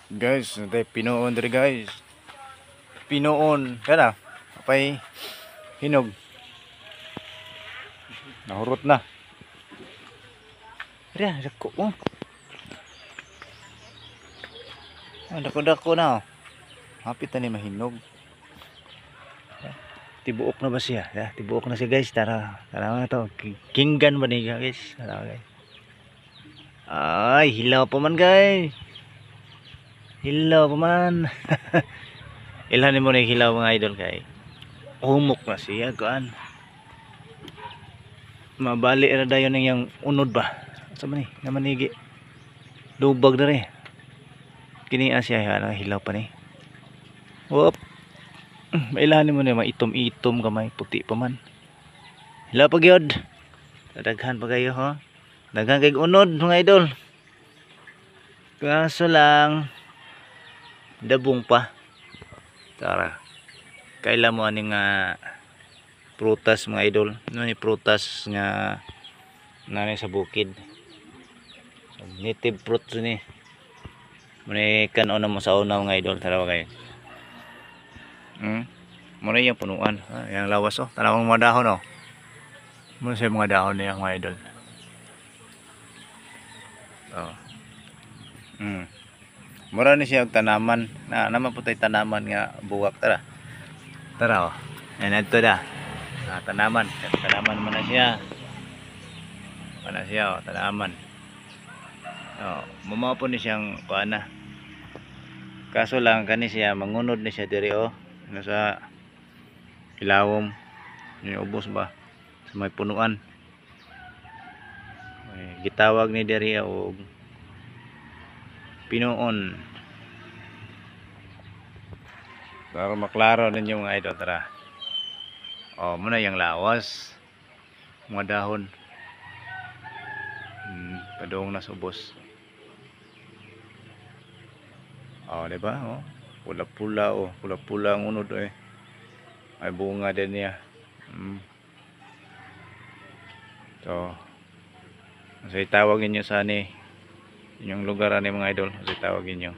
Guys, natay pinoon diri guys. Pinoon, kana apay hinog. Nahurot na. Riya, dako oh. Dako-dako na. Hapit na ni mahinog. Tibuok na ba siya? Tibuok na siya guys. Tara na to. Kinggan ba niya guys? Tara guys. Ay, hilaw pa man guys. Hilaw pa man. Ilhanin mo na yung hilaw mga idol kay. Humok na siya kuan. Mabali na dayon yung unod ba? Asa man ni? Namanigi. Lubag na rin. Kini siya hilaw pa ni. Whoop. Mailanin mo na yung itom-itom kamay. Puti pa man. Hilaw pa gyud. Daghan pa kayo ho. Daghan kay unod mga idol. Kaso lang dabong pa. Tara. Kailan mo aning prutas mga idol. Ano ni prutas nga nani sa bukid. So, native fruits ni. Muna kanon na mo sa una mga idol. Tara kayo. Muna yung punuan. Yang lawas oh. Tanawang mga dahon oh. Muna sa mga dahon niya mga idol. Oh. Mura ni siya tanaman. Naman po tayo tanaman nga buwak. Tara. Tara oh. Yan ito da. Tanaman. Tanaman mo na siya. Mana siya oh. Tanaman. Oh. Mamaw po ni siyang kuana. Kaso lang kani siya. Mangunod ni siya diri oh. Nasa ilawom. Yung ubos ba. Sa may punuan. Gitawag ni diri og pinoon. Para maklaro ninyo mga idol. Tara. Oh, muna yung lawas. Mga dahon. Padung na subos. Oh, diba? Oh. Pula-pula oh. Pula-pula ang unod eh. May bunga din niya. So, kasi tawagin nyo sa ni. Yung lugar ni mga idol. Kasi tawagin nyo.